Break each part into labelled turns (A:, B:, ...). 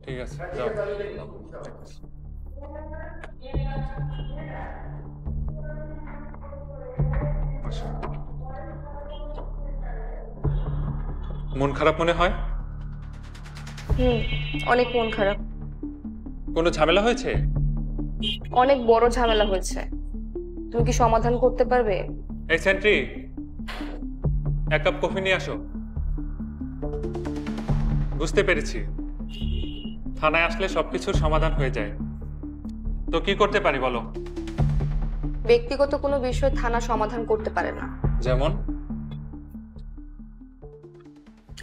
A: ঠিক আছে, যাও। মন খারাপ মনে হয়?
B: হুম, অনেক মন খারাপ।
A: কোনো ঝামেলা হয়েছে?
B: অনেক বড় ঝামেলা হয়েছে। তুমি কি সমাধান করতে পারবে?
A: এই সেন্ট্রি, এক কাপ কফি নিয়ে আসো। বুঝতে পেরেছি, থানায় আসলে সবকিছুর সমাধান হয়ে যায়। তো কি করতে পারি বলো?
B: ব্যক্তিগত কোনো বিষয় থানা সমাধান করতে পারে না।
A: যেমন?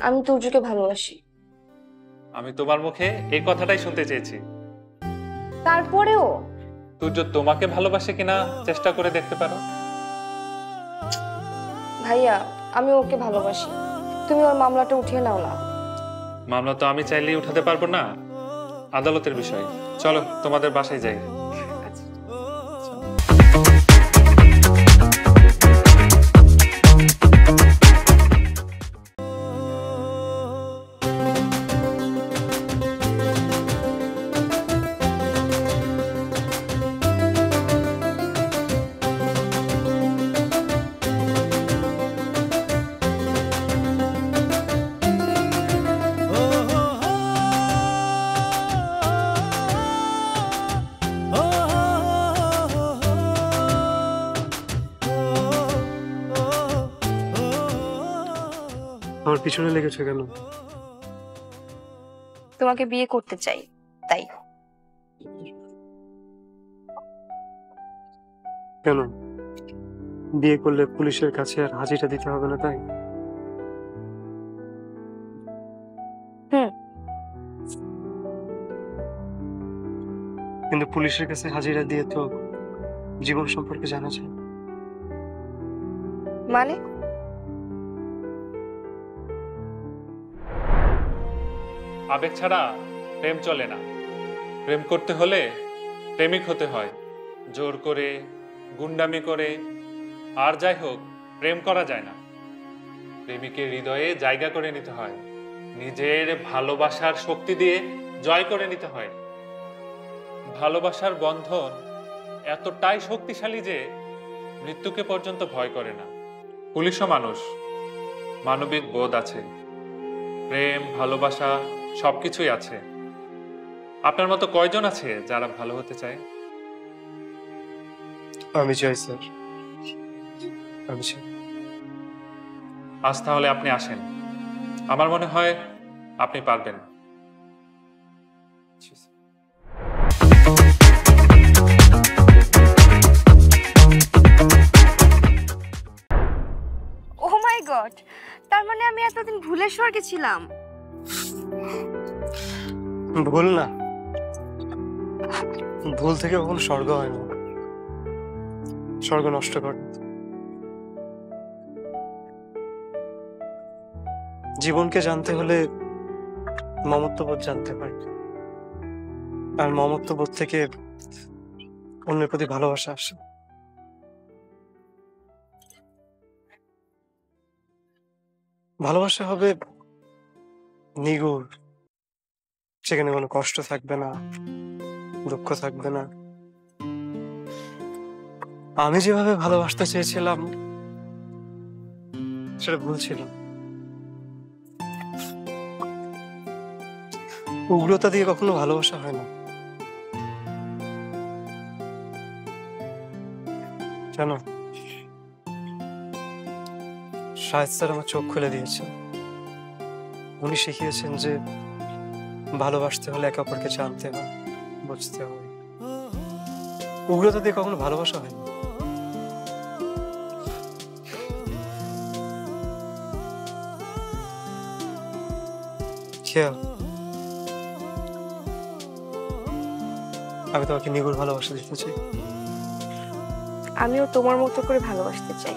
B: আমি তুর্যকে ভালোবাসি।
A: আমি তোমার মুখে এই কথাটাই শুনতে চেয়েছি।
B: তারপরেও
A: তুর্য তোমাকে ভালোবাসে কিনা চেষ্টা করে দেখতে পারো।
B: ভাইয়া, আমি ওকে ভালোবাসি। তুমি ওর মামলাটা উঠিয়ে নাও না।
A: মামলা তো আমি চাইলেই উঠাতে পারবো না, আদালতের বিষয়। চলো তোমাদের বাসায় যাই।
C: আমার পিছনে লেগেছে কেন?
B: তোমাকে বিয়ে করতে চাই, তাই।
C: কেন? বিয়ে করলে পুলিশের কাছে আর হাজিরা দিতে হবে না, তাই?
B: হুম।
C: কিন্তু পুলিশের কাছে হাজিরা দিয়ে তো জীবন সম্পর্কে জানা যায়।
B: মানে?
A: আবেগ ছাড়া প্রেম চলে না। প্রেম করতে হলে প্রেমিক হতে হয়। জোর করে, গুন্ডামি করে, আর যাই হোক, প্রেম করা যায় না। প্রেমিকের হৃদয়ে জায়গা করে নিতে হয়, নিজের ভালোবাসার শক্তি দিয়ে জয় করে নিতে হয়। ভালোবাসার বন্ধন এতটাই শক্তিশালী যে মৃত্যুকে পর্যন্ত ভয় করে না। পুলিশও মানুষ, মানবিক বোধ আছে, প্রেম ভালোবাসা সবকিছুই আছে। আপনার মতো কয়জন আছে যারা ভালো হতে চায়?
C: আমি চাই স্যার, আমি চাই।
A: আজ তাহলে আপনি আসেন, আমার মনে হয় আপনি পারবেন।
B: ও মাই গড, তার মানে আমি এতদিন ভুলের স্বর্গে ছিলাম।
C: ভুল না, ভুল থেকে কখনো স্বর্গ হয় না। স্বর্গ নষ্ট করে। জীবনকে জানতে হলে মমত্ববোধ জানতে হয়, আর মমত্ববোধ থেকে অন্যের প্রতি ভালোবাসা আসে। ভালোবাসা হবে নিগুড়, সেখানে কোনো কষ্ট থাকবে না, দুঃখ থাকবে না। আমি যেভাবে ভালোবাসতে চেয়েছিলাম সেটা ভুল ছিল। উগ্রতা দিয়ে কখনো ভালোবাসা হয় না, জানো? শাহেদ স্যার আমার চোখ খুলে দিয়েছেন। উনি শিখিয়েছেন যে ভালোবাসতে হলে একে অপরকে জানতে হয়, বুঝতে হয়। উগ্রতা দিয়ে কখনো ভালোবাসা হয় না। খেয়াল, আমি তোমাকে নিগুড় ভালোবাসা দিতে চাই।
B: আমিও তোমার মতো করে ভালোবাসতে চাই।